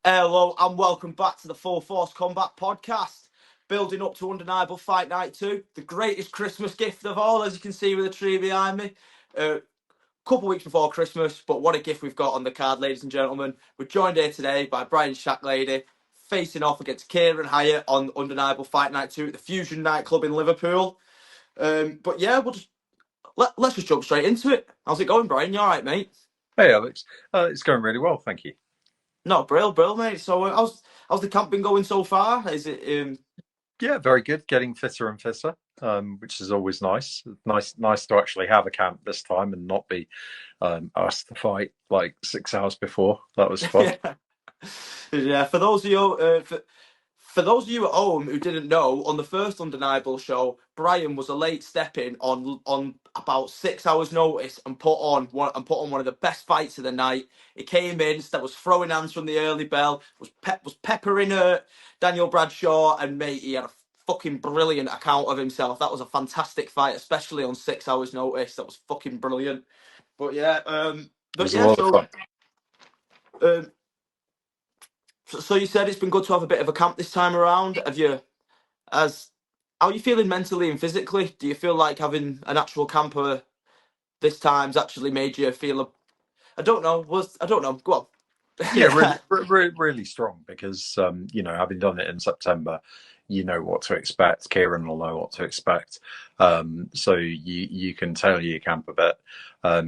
Hello and welcome back to the Full Force Combat podcast. Building up to Undeniable Fight Night 2, the greatest Christmas gift of all, as you can see with the tree behind me. Couple weeks before Christmas, but what a gift we've got on the card, ladies and gentlemen. We're joined here today by Bryan Shacklady, facing off against Kieran Hyatt on Undeniable Fight Night 2 at the Fusion nightclub in Liverpool. But yeah, let's just jump straight into it. How's it going, Bryan? You all right, mate? Hey Alex, it's going really well, thank you. No, brill, mate. So, how's the camp been going so far? Is it Yeah, very good. Getting fitter and fitter, which is always nice. Nice to actually have a camp this time and not be asked to fight like 6 hours before. That was fun. yeah, yeah. For those of you at home who didn't know, on the first Undeniable show, Bryan was a late step in on about 6 hours' notice and put on one of the best fights of the night. He came in, that was throwing hands from the early bell, was peppering Daniel Bradshaw, and mate, he had a fucking brilliant account of himself. That was a fantastic fight, especially on 6 hours' notice. That was fucking brilliant. But yeah, It but was a yeah, lot of so. fun. Um, so you said it's been good to have a bit of a camp this time around. As how are you feeling mentally and physically? Do you feel like having an actual camper this time's actually made you feel I don't know. I don't know. Go on. Yeah, really, really strong because having done it in September, you know what to expect. Kieran will know what to expect, so you can tailor your camp a bit.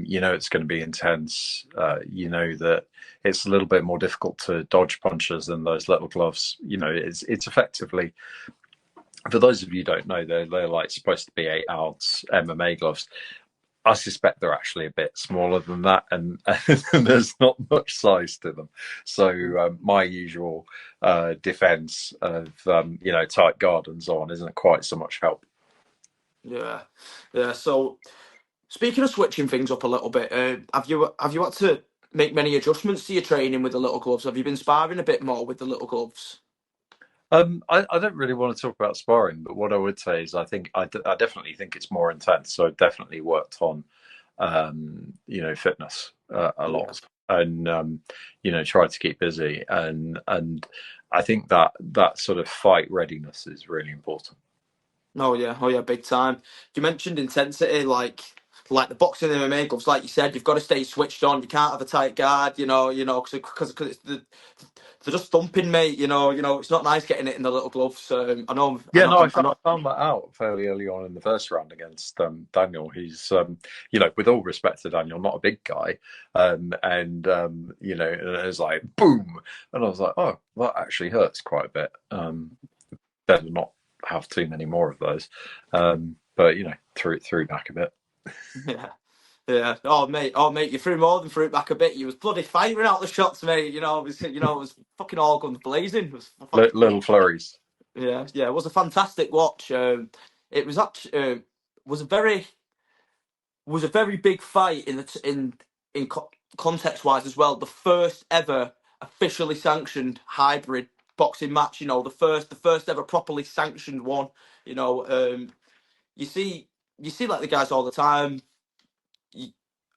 You know it's going to be intense. You know that it's a little bit more difficult to dodge punches than those little gloves. You know, it's effectively, for those of you who don't know, they're like supposed to be 8 ounce MMA gloves. I suspect they're actually a bit smaller than that, and there's not much size to them. So my usual defence of tight guard and so on isn't quite so much help. Yeah, yeah. So speaking of switching things up a little bit, have you had to make many adjustments to your training with the little gloves? Have you been sparring a bit more with the little gloves? I don't really want to talk about sparring, but what I would say is I definitely think it's more intense. So I've definitely worked on fitness a Yeah. lot, and tried to keep busy, and I think that sort of fight readiness is really important. Oh yeah, big time. You mentioned intensity, like the boxing and MMA gloves. Like you said, you've got to stay switched on. You can't have a tight guard, because they're just thumping, mate. It's not nice getting it in the little gloves. Yeah, no, I I know. found that out fairly early on in the first round against Daniel. He's, with all respect to Daniel, not a big guy, and it was like boom, and I was like, oh, that actually hurts quite a bit. Better not have too many more of those, but threw back a bit. Yeah, yeah. Oh mate, you threw more than threw it back a bit. You was bloody firing out the shots, mate. It was fucking all guns blazing. It was Little flurries. yeah, yeah. It was a fantastic watch. It was actually was a very was a very big fight in context wise as well. The first ever officially sanctioned hybrid boxing match. The first ever properly sanctioned one. You know, you see you see like the guys all the time. You,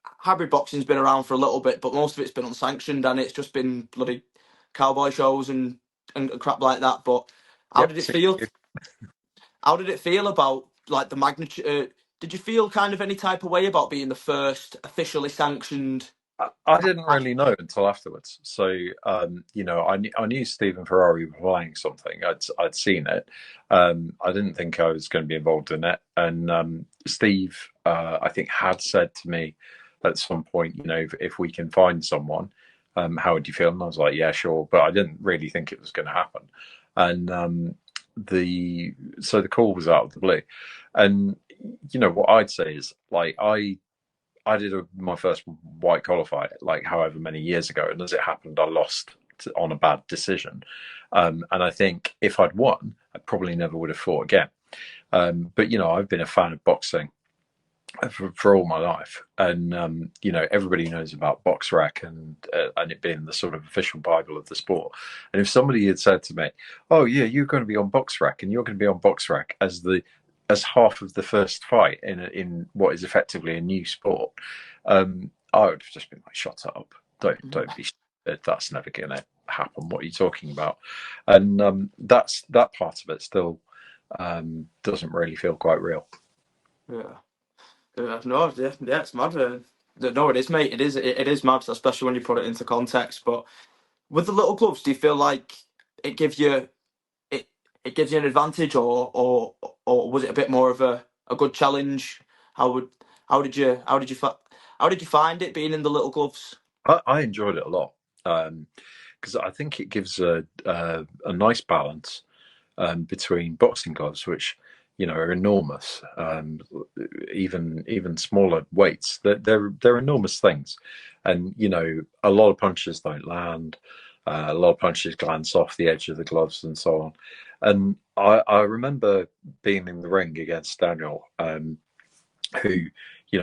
Hybrid boxing's been around for a little bit, but most of it's been unsanctioned and it's just been bloody cowboy shows and crap like that. But how Yep. did it feel? How did it feel about like the magnitude? Did you feel kind of any type of way about being the first officially sanctioned? I didn't really know until afterwards. So, I knew Stephen Ferrari was playing something. I'd seen it. I didn't think I was going to be involved in it. And Steve, I think, had said to me at some point, if we can find someone, how would you feel? And I was like, yeah, sure. But I didn't really think it was going to happen. And the call was out of the blue. And what I'd say is like I did my first white collar fight like however many years ago, and as it happened, I lost on a bad decision. And I think if I'd won, I probably never would have fought again. But I've been a fan of boxing for all my life, and everybody knows about BoxRec and it being the sort of official bible of the sport. And if somebody had said to me, "Oh yeah, you're going to be on BoxRec, and you're going to be on BoxRec as half of the first fight in what is effectively a new sport," I would have just been like, "Shut up! Don't be stupid. That's never gonna." happen? What are you talking about? And that part of it still doesn't really feel quite real. Yeah. No, yeah, it's mad. No, it is, mate. It is mad, especially when you put it into context. But with the little gloves, do you feel like it gives you it it gives you an advantage, or was it a bit more of a good challenge? How would how did you find it being in the little gloves? I enjoyed it a lot because I think it gives a nice balance between boxing gloves, which are enormous, even smaller weights. They're enormous things, and a lot of punches don't land. A lot of punches glance off the edge of the gloves and so on. And I remember being in the ring against Daniel, who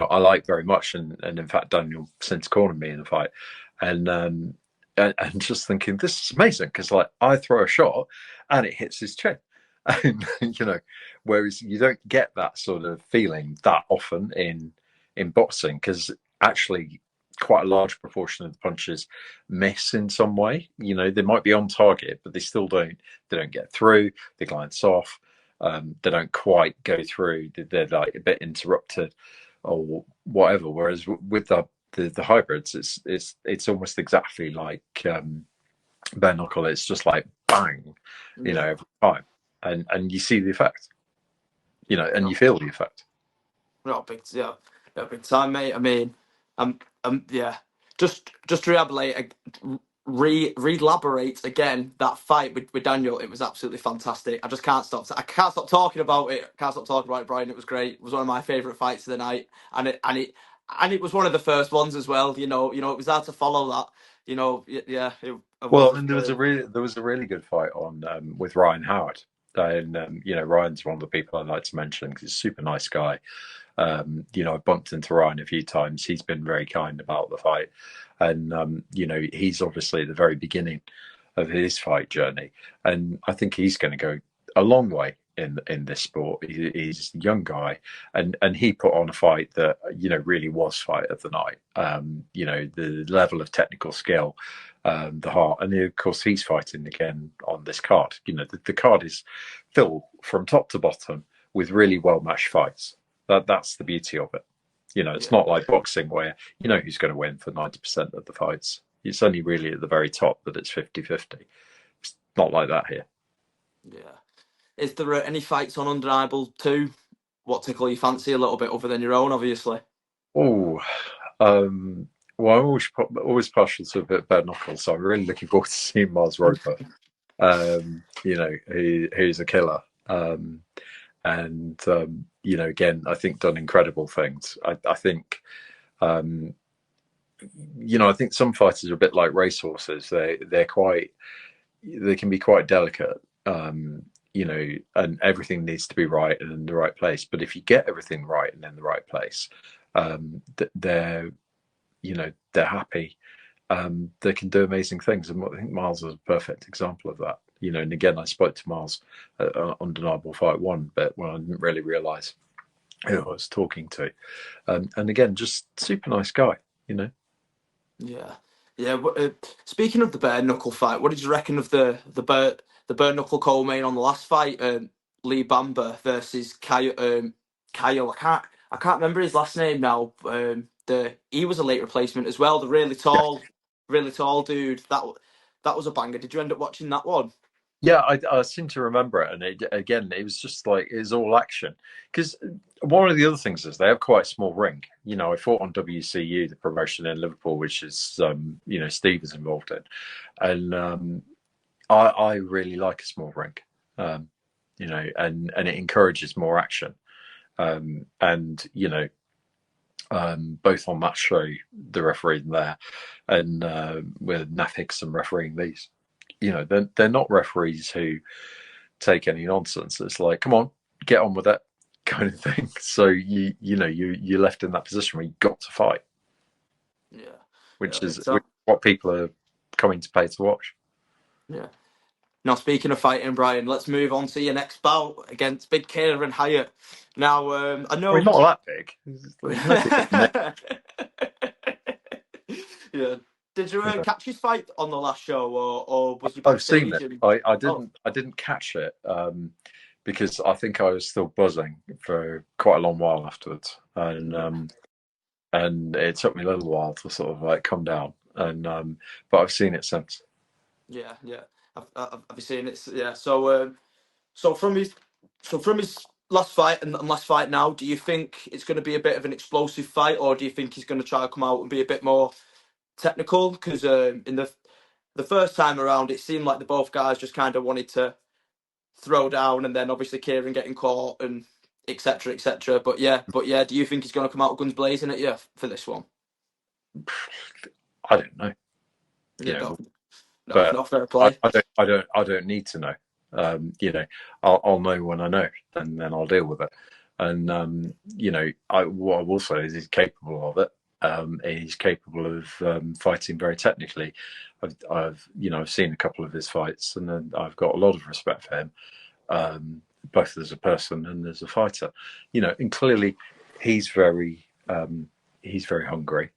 I like very much, and in fact Daniel since cornered me in the fight, and and just thinking this is amazing because like I throw a shot and it hits his chin, and whereas you don't get that sort of feeling that often in boxing because actually quite a large proportion of the punches miss in some way. They might be on target, but they don't get through. They glance off. They don't quite go through. They're like a bit interrupted or whatever. Whereas with the hybrids, it's almost exactly like bare knuckle. It's just like bang, Yeah, every time, and you see the effect, and you no, feel the effect. not big, yeah, yeah, big time, mate. I mean, yeah. Just to re-elaborate again that fight with Daniel. It was absolutely fantastic. I just can't stop. I can't stop talking about it. Can't stop talking about it, Brian. It was great. It was one of my favourite fights of the night, and it was one of the first ones as well. It was hard to follow that. Yeah, it was. Well, I Just mean, brilliant. there was a really good fight on with Ryan Howard, and Ryan's one of the people I like to mention because he's a super nice guy. I've bumped into Ryan a few times. He's been very kind about the fight, and he's obviously at the very beginning of his fight journey, and I think he's going to go a long way in this sport. He's a young guy, and he put on a fight that really was fight of the night. The level of technical skill, the heart, and of course he's fighting again on this card. The card is filled from top to bottom with really well matched fights. That's the beauty of it. It's Yeah, not like boxing where who's going to win for 90% of the fights. It's only really at the very top that it's 50-50. It's not like that here. yeah. Is there any fights on Undeniable 2? What tickle you fancy a little bit other than your own, obviously? Oh, well, I'm always partial to a bit bare knuckle, so I'm really looking forward to seeing Mars Roper. Who's a killer. And again, I think done incredible things. I think I think some fighters are a bit like racehorses. They can be quite delicate. And everything needs to be right and in the right place. But if you get everything right and in the right place, they're they're happy. They can do amazing things, and I think Miles is a perfect example of that. And again, I spoke to Miles at Undeniable Fight One, but when I didn't really realise who I was talking to, and again, just super nice guy. Yeah, yeah. Speaking of the bare knuckle fight, what did you reckon of the bare knuckle co-main on the last fight? Lee Bamber versus Kyle. Kyle. I can't remember his last name now. He was a late replacement as well. The really tall dude. That was a banger. Did you end up watching that one? Yeah, I seem to remember it, and it was just like it was all action. Because one of the other things is they have quite a small ring. I fought on WCU, the promotion in Liverpool, which is Steve is involved in, and I really like a small ring, and it encourages more action. And both on that show, the refereeing there, and with Nath Hickson refereeing these, they're not referees who take any nonsense. It's like, come on, get on with it, kind of thing. So you're left in that position where you got to fight, Yeah, yeah, which big is time. what people are coming to pay to watch. Yeah. Now, speaking of fighting, Brian, let's move on to your next bout against Big Kieran Hyatt. Now, I I mean, know. not that big. He's no bigger than me. Yeah, Did you catch his fight on the last show, or was you I've seen backstage? it. And I oh, didn't catch it because I think I was still buzzing for quite a long while afterwards, and it took me a little while to sort of like come down. And but I've seen it since. yeah, yeah. Have you seen it? Yeah. So from his last fight and last fight now, do you think it's going to be a bit of an explosive fight, or do you think he's going to try to come out and be a bit more technical? Because in the first time around, it seemed like the both guys just kind of wanted to throw down, and then obviously Kieran getting caught and etc. etc. But yeah, do you think he's going to come out guns blazing at you for this one? I don't know, you Yeah, know, no, no, but not fair play. I don't need to know. You know, I'll know when I know, and then I'll deal with it. And you know, what I will say is he's capable of it. He's capable of fighting very technically. I've seen a couple of his fights, and then I've got a lot of respect for him, both as a person and as a fighter. You know, and clearly he's very hungry.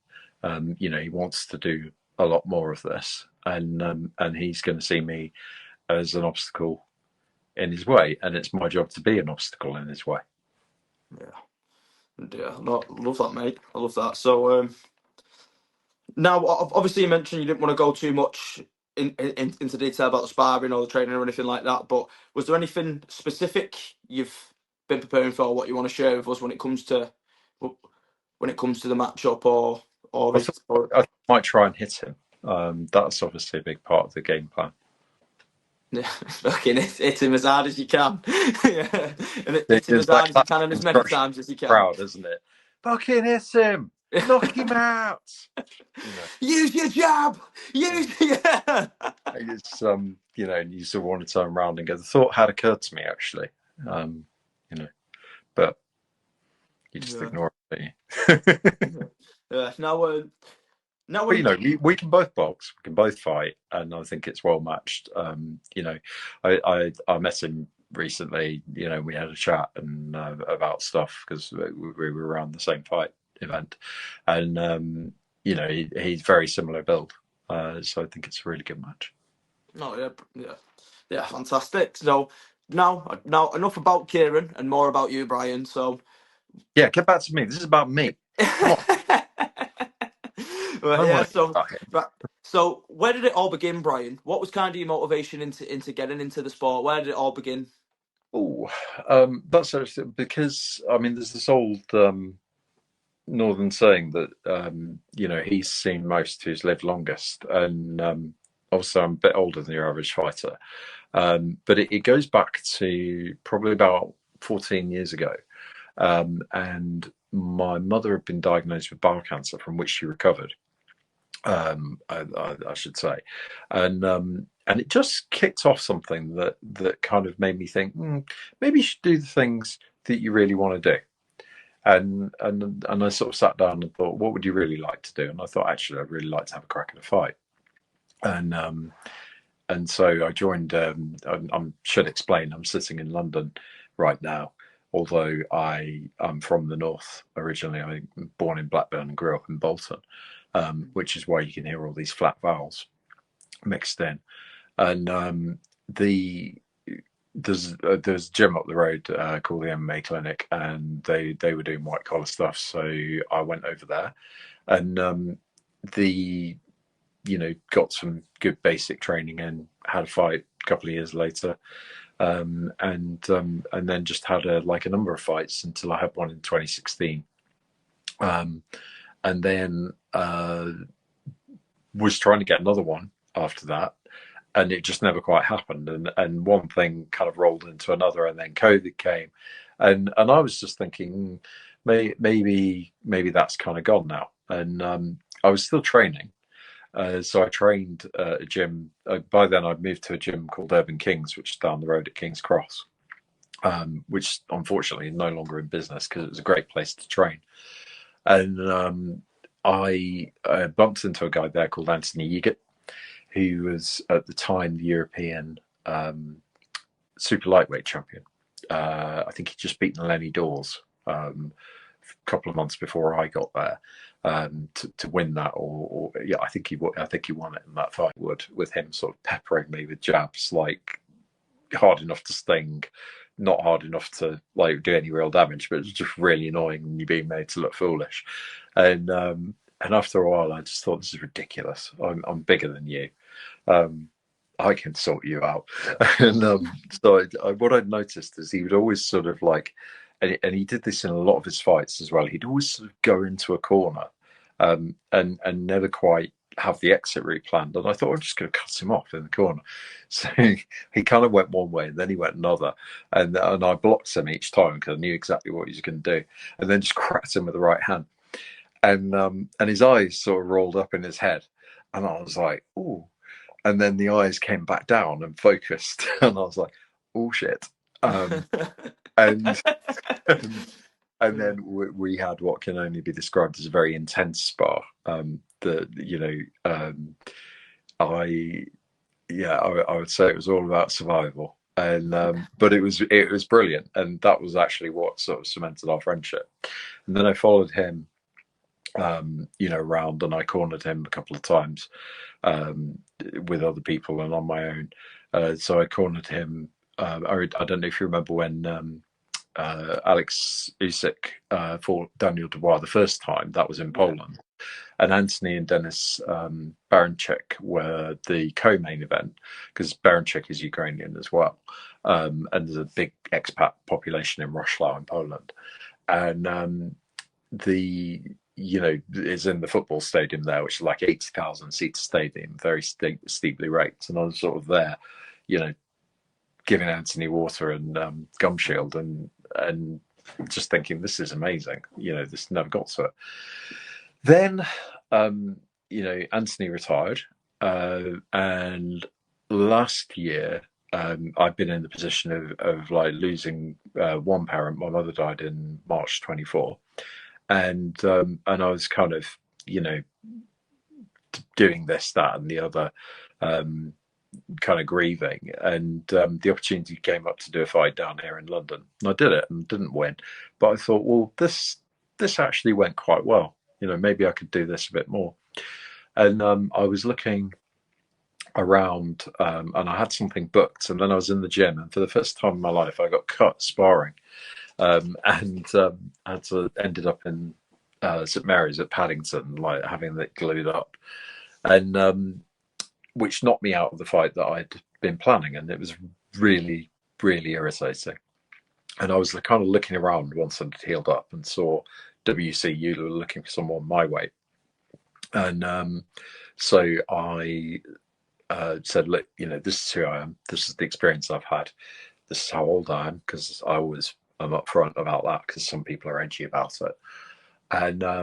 You know, he wants to do a lot more of this, and he's going to see me as an obstacle in his way, and it's my job to be an obstacle in his way. Yeah, yeah, no, I love that, mate. I love that. So now, obviously, you mentioned you didn't want to go too much into detail about the sparring or the training or anything like that. But was there anything specific you've been preparing for, what you want to share with us when it comes to the matchup, or I is thought or I might try and hit him. That's obviously a big part of the game plan. yeah, fucking hit him as hard as you can, yeah, and hit him There's as that hard as you classic can and as many instruction times as you can. crowd, isn't it? Fucking hit him, knock him out. You know, Use your jab. Use yeah. it's you know, you sort of want to turn around and go. The thought had occurred to me actually, um, you know, but you just Yeah. ignore it, don't you? Yeah. Now But you when know, we can both box, we can both fight, and I think it's well matched. You know, I met him recently. You know, we had a chat and about stuff because we were around the same fight event, and you know, he's very similar build, so I think it's a really good match. no, yeah, yeah, yeah, fantastic. So now enough about Kieran and more about you, Bryan. So Yeah, get back to me. This is about me. Come on, I well, don't yeah, want to hear so about him. right, so where did it all begin, Bryan? What was kind of your motivation into getting into the sport? Where did it all begin? Oh, that's actually because I mean, there's this old northern saying that you know he's seen most who's lived longest, and also I'm a bit older than your average fighter, but it goes back to probably about 14 years ago, and my mother had been diagnosed with bowel cancer from which she recovered. I should say, and it just kicked off something that kind of made me think maybe you should do the things that you really want to do, and I sort of sat down and thought, what would you really like to do? And I thought, actually, I'd really like to have a crack at a fight. And and so I joined. I should explain. I'm sitting in London right now, although I'm from the north originally. I'm born in Blackburn and grew up in Bolton, which is why you can hear all these flat vowels mixed in. And the there's a gym up the road called the MMA Clinic, and they were doing white collar stuff, so I went over there, and the you know got some good basic training and had a fight a couple of years later, and then just had a number of fights until I had one in 2016, and then was trying to get another one after that, and it just never quite happened. And one thing kind of rolled into another, and then COVID came, and I was just thinking, maybe that's kind of gone now. And I was still training, so I trained at a gym. By then, I'd moved to a gym called Urban Kings, which is down the road at King's Cross, which unfortunately is no longer in business because it was a great place to train. And I bumped into a guy there called Anthony Yeaget, who was at the time the European super lightweight champion. I think he'd just beaten Lenny Dawes couple of months before I got there, to win that. Or yeah, I think he won it in that fight. With him sort of peppering me with jabs, like hard enough to sting, not hard enough to like do any real damage, but it's just really annoying when you're being made to look foolish. And after a while, I just thought, this is ridiculous. I'm bigger than you. Um, I can sort you out. And so what I'd noticed is he would always sort of like, and he did this in a lot of his fights as well. He'd always sort of go into a corner, and never quite have the exit route planned. And I thought, I'm just going to cut him off in the corner. So he kind of went one way, and then he went another, and I blocked him each time because I knew exactly what he was going to do, and then just cracked him with the right hand. And his eyes sort of rolled up in his head, and I was like, "Ooh!" And then the eyes came back down and focused, and I was like, "Oh shit!" And and then we had what can only be described as a very intense spar. I I would say it was all about survival, and but it was brilliant, and that was actually what sort of cemented our friendship. And then I followed him around, and I cornered him a couple of times, with other people and on my own. So I cornered him. I don't know if you remember when Alex Usyk fought Daniel Dubois the first time. That was in Poland. And Anthony and Denis Baranchik were the co-main event, because Baranchik is Ukrainian as well. And there's a big expat population in Roszlau in Poland. And is in the football stadium there, which is like 80,000 seat stadium, very steeply ranked. And I was sort of there, giving Anthony water and gum shield, and just thinking, this is amazing. This never got to it. Then, Anthony retired, and last year, I've been in the position of like losing one parent. My mother died in March 24, and I was kind of, doing this, that, and the other, kind of grieving, and the opportunity came up to do a fight down here in London, and I did it and didn't win, but I thought, well, this actually went quite well. Maybe I could do this a bit more. And I was looking around, and I had something booked, and then I was in the gym, and for the first time in my life, I got cut sparring, and ended up in St Mary's at Paddington, like having it glued up, and which knocked me out of the fight that I'd been planning, and it was really, really irritating. And I was kind of looking around once I'd healed up and saw WCU were looking for someone my weight, and so I said, look, this is who I am. This is the experience I've had. This is how old I am, because I'm upfront about that, because some people are edgy about it. And I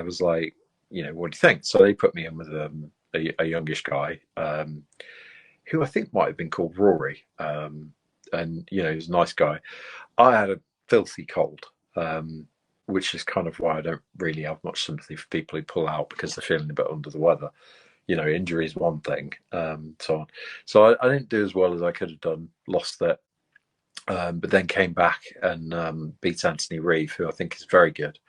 was like, what do you think? So they put me in with a youngish guy, who I think might have been called Rory, and he's a nice guy. I had a filthy cold, which is kind of why I don't really have much sympathy for people who pull out because they're feeling a bit under the weather. Injury is one thing, so on. So I didn't do as well as I could have done, lost it, but then came back and beat Anthony Reeve, who I think is very good,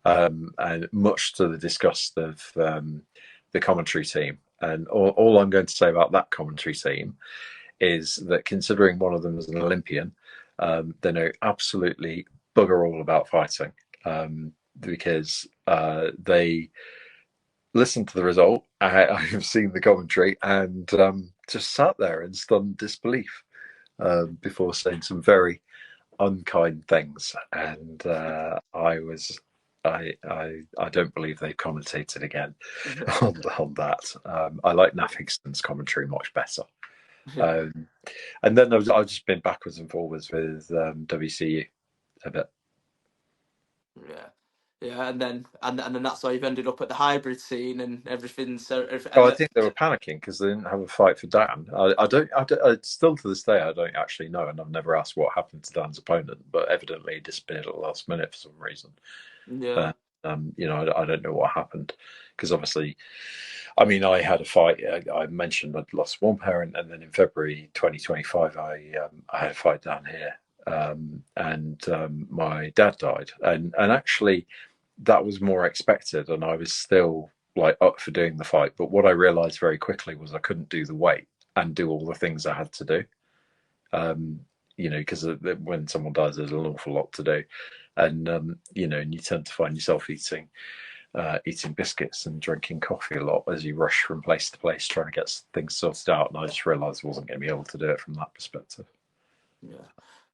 and much to the disgust of the commentary team. And all I'm going to say about that commentary team is that, considering one of them is an Olympian, they know absolutely bugger all about fighting, because they listened to the result. I've seen the commentary, and just sat there in stunned disbelief, before saying some very unkind things. And I don't believe they've commentated again on that. I like Naffingston's commentary much better. And then I've just been backwards and forwards with WCU a bit. Yeah, and then that's why you've ended up at the hybrid scene and everything. So, I think they were panicking because they didn't have a fight for Dan. Still to this day, I don't actually know, and I've never asked what happened to Dan's opponent, but evidently he disappeared at the last minute for some reason. Yeah. I don't know what happened, because obviously, I mean, I had a fight. I mentioned I'd lost one parent, and then in February 2025, I had a fight down here, and my dad died, and actually that was more expected, and I was still like up for doing the fight. But what I realised very quickly was I couldn't do the weight and do all the things I had to do. Um, because when someone dies, there's an awful lot to do, and you tend to find yourself eating biscuits and drinking coffee a lot as you rush from place to place trying to get things sorted out. And I just realised I wasn't going to be able to do it from that perspective.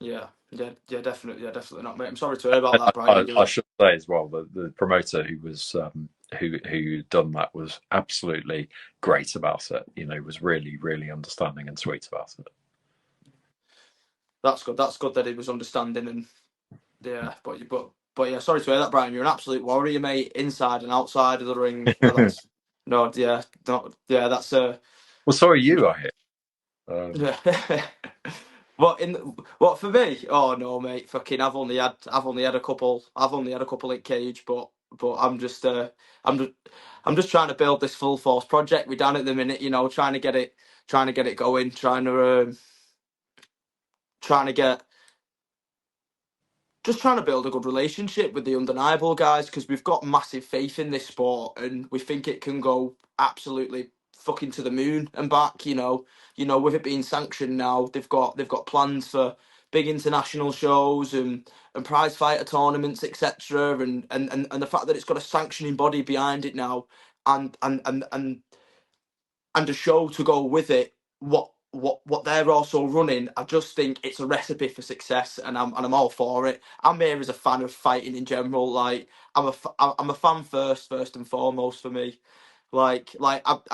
Yeah, definitely not, mate. I'm sorry to hear about that, I, Brian. I should say as well that the promoter who was who done that was absolutely great about it. Was really really understanding and sweet about it. That's good. That's good that he was understanding and yeah, but yeah, sorry to hear that, Brian. You're an absolute warrior, mate, inside and outside of the ring. But that's no, yeah, no, yeah, that's Well, sorry, I hear. yeah. What for me? Oh no, mate. Fucking, I've only had a couple in cage, but I'm just, I'm just trying to build this full force project with Dan at the minute. Trying to get it going, trying to get just trying to build a good relationship with the undeniable guys because we've got massive faith in this sport and we think it can go absolutely fucking to the moon and back. With it being sanctioned now, they've got plans for big international shows and prize fighter tournaments, etc. And the fact that it's got a sanctioning body behind it now and a show to go with it. What they're also running, I just think it's a recipe for success, and I'm all for it. I'm here as a fan of fighting in general. Like I'm a fan first and foremost for me. I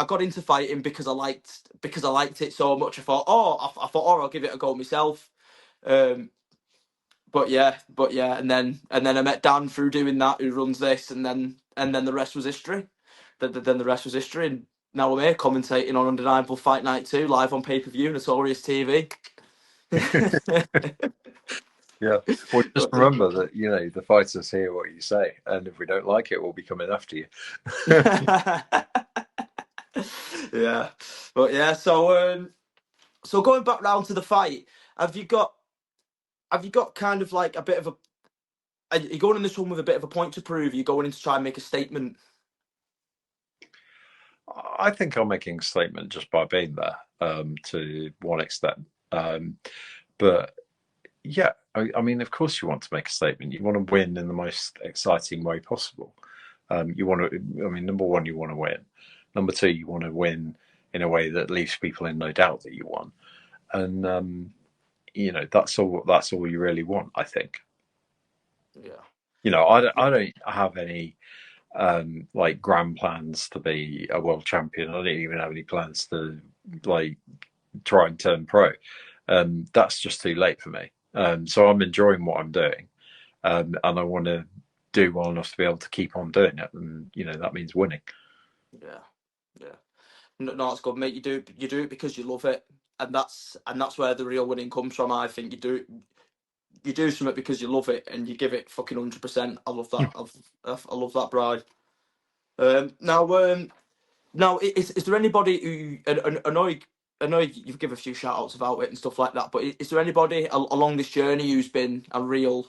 got into fighting because I liked it so much. I thought, I'll give it a go myself. Um, but yeah, and then I met Dan through doing that, who runs this, and then the rest was history. Then the rest was history, and now I'm here commentating on Undeniable Fight Night 2 live on pay-per-view, Notorious TV. Yeah. Well, just But, remember that the fighters hear what you say, and if we don't like it, we'll be coming after you. yeah, but yeah. So going back round to the fight, have you got have you got kind of like a bit of a? Are you going in this one with a bit of a point to prove? Are you going in to try and make a statement? I think I'm making a statement just by being there, to one extent. But yeah, I mean, of course, you want to make a statement. You want to win in the most exciting way possible. You want to, I mean, number one, you want to win. Number two, you want to win in a way that leaves people in no doubt that you won. And that's all. That's all you really want, I think. Yeah. I don't have any like grand plans to be a world champion. I don't even have any plans to like try and turn pro. That's just too late for me. So I'm enjoying what I'm doing, and I want to do well enough to be able to keep on doing it, and that means winning. Yeah, yeah. No, that's good, mate. You do it because you love it, and that's where the real winning comes from. I think you do something because you love it, and you give it fucking 100%. I love that. I love that, Bride. Now, is there anybody who I know you've given a few shout outs about it and stuff like that, but is there anybody along this journey who's been a real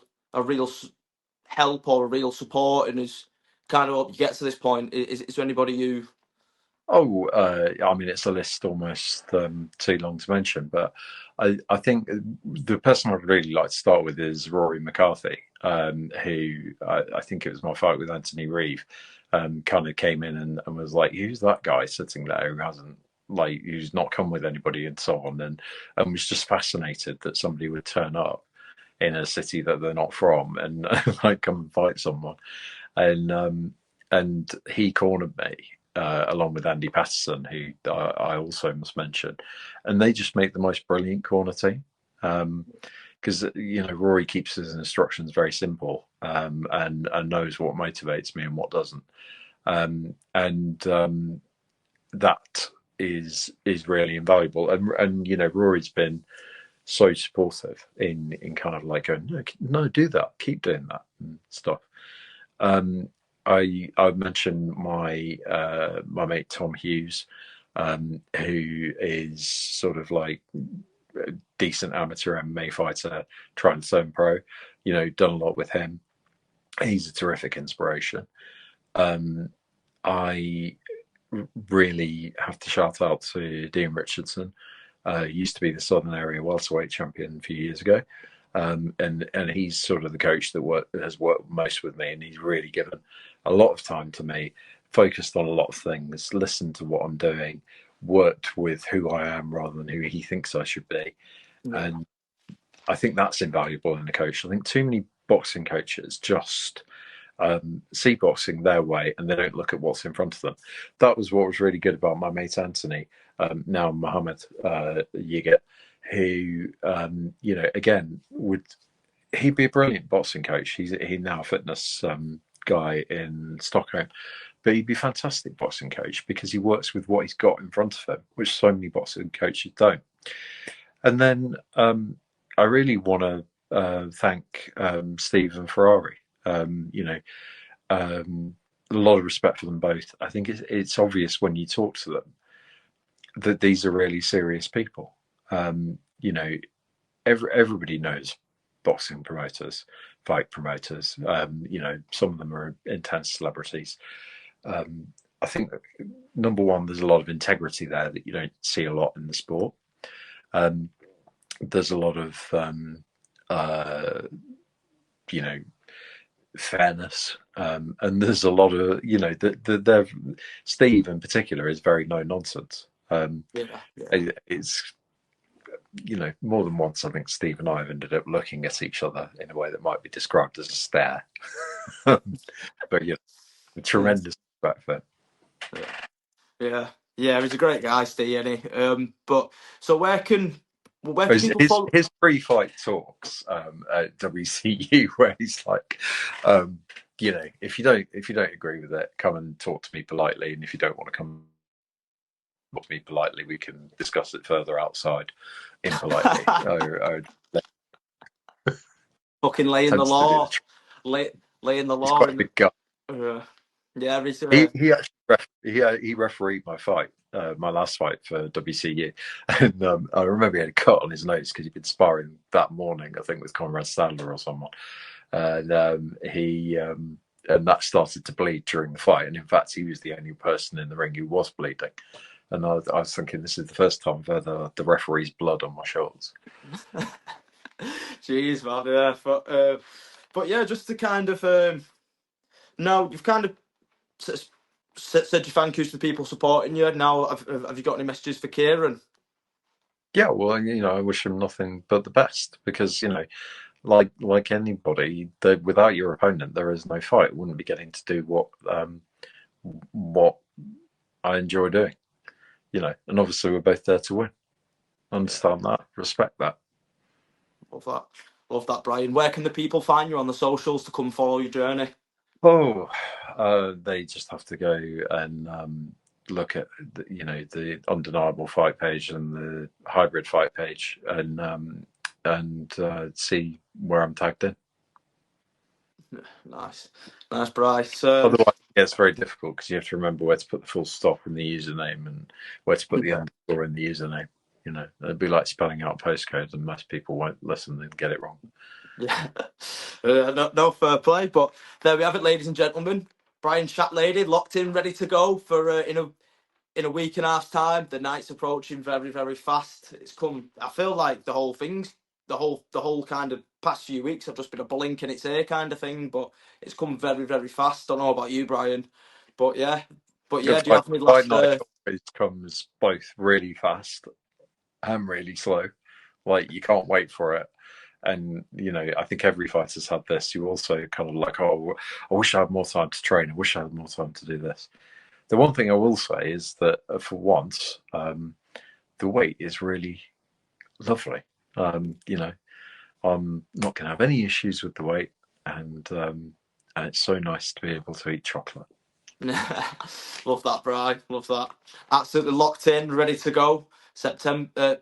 help or a real support and has kind of helped you get to this point? Is there anybody who? Oh, I mean, it's a list almost too long to mention, but I think the person I'd really like to start with is Rory McCarthy, who I think it was my fight with Anthony Reeve, kind of came in and was like, "Who's that guy sitting there who hasn't who's not come with anybody and so on," and was just fascinated that somebody would turn up in a city that they're not from and like come and fight someone, and he cornered me, along with Andy Patterson, who I also must mention, and they just make the most brilliant corner team. Because Rory keeps his instructions very simple, and knows what motivates me and what doesn't, and that is really invaluable. And Rory's been so supportive in kind of like going, no, no, do that, keep doing that and stuff. Um, I mentioned my mate Tom Hughes, who is sort of like decent amateur MMA fighter trying to turn pro. Done a lot with him. He's a terrific inspiration. I really have to shout out to Dean Richardson. Used to be the Southern Area welterweight champion a few years ago. And he's sort of the coach that has worked most with me, and he's really given a lot of time to me, focused on a lot of things, listened to what I'm doing, worked with who I am rather than who he thinks I should be. Yeah. And I think that's invaluable in a coach. I think too many boxing coaches just see boxing their way and they don't look at what's in front of them. That was what was really good about my mate Anthony, now Mohammed Yigat, who, again, he'd be a brilliant boxing coach. He's now a fitness guy in Stockholm, but he'd be a fantastic boxing coach because he works with what he's got in front of him, which so many boxing coaches don't. And then I really want to thank Steve and Ferrari. A lot of respect for them both. I think it's obvious when you talk to them that these are really serious people. Everybody knows boxing promoters, fight promoters. Some of them are intense celebrities. I think number one, there's a lot of integrity there that you don't see a lot in the sport. There's a lot of fairness, and there's a lot of Steve in particular is very no nonsense. It's more than once I think Steve and I have ended up looking at each other in a way that might be described as a stare. But tremendous respect for him. Yeah, he's a great guy, Steve, isn't he? But so where can people follow his pre-fight talks at WCU, where he's like, if you don't agree with it, come and talk to me politely, and if you don't want to come talk to me politely, we can discuss it further outside impolitely. fucking laying the law, laying the He's law quite a in big guy. Yeah, he actually he refereed my fight, my last fight for WCU, and I remember he had a cut on his nose because he'd been sparring that morning, I think, with Conrad Stadler or someone, and and that started to bleed during the fight. And in fact, he was the only person in the ring who was bleeding. And I was thinking, this is the first time I've had the referee's blood on my shoulders. Jeez, man, yeah, but yeah, just to kind of now you've kind of said your thank yous to people supporting you. Now, have you got any messages for Kieran? Yeah, well, I wish him nothing but the best because like anybody, without your opponent, there is no fight. I wouldn't be getting to do what I enjoy doing, and obviously we're both there to win. Understand that, respect that. Love that, Bryan. Where can the people find you on the socials to come follow your journey? Oh, they just have to go and look at the undeniable fight page and the hybrid fight page and see where I'm tagged in. Nice, Bryce. Otherwise, it gets very difficult because you have to remember where to put the full stop in the username and where to put the underscore in the username. It'd be like spelling out postcodes, and most people won't listen and get it wrong. Yeah, no fair play. But there we have it, ladies and gentlemen. Bryan Shacklady locked in, ready to go for in a week and a half's time. The night's approaching very, very fast. It's come. I feel like the whole kind of past few weeks have just been a blink in its ear kind of thing. But it's come very, very fast. Don't know about you, Bryan, but yeah. Do you have any last? Night always comes both really fast and really slow. Like you can't wait for it. And I think every fighter's had this. You also kind of like, oh, I wish I had more time to train. I wish I had more time to do this. The one thing I will say is that for once, the weight is really lovely. I'm not going to have any issues with the weight, and it's so nice to be able to eat chocolate. Love that, Bryan. Love that. Absolutely locked in, ready to go. December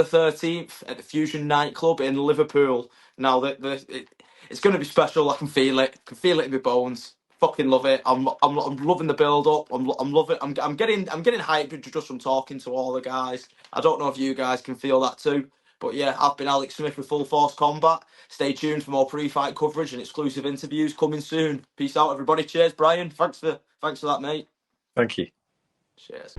13th at the Fusion nightclub in Liverpool. Now it's going to be special. I can feel it. I can feel it in my bones. Fucking love it. I'm loving the build up. I'm loving. I'm getting hyped just from talking to all the guys. I don't know if you guys can feel that too. But yeah, I've been Alex Smith with Full Force Combat. Stay tuned for more pre-fight coverage and exclusive interviews coming soon. Peace out, everybody. Cheers, Bryan. Thanks for that, mate. Thank you. Cheers.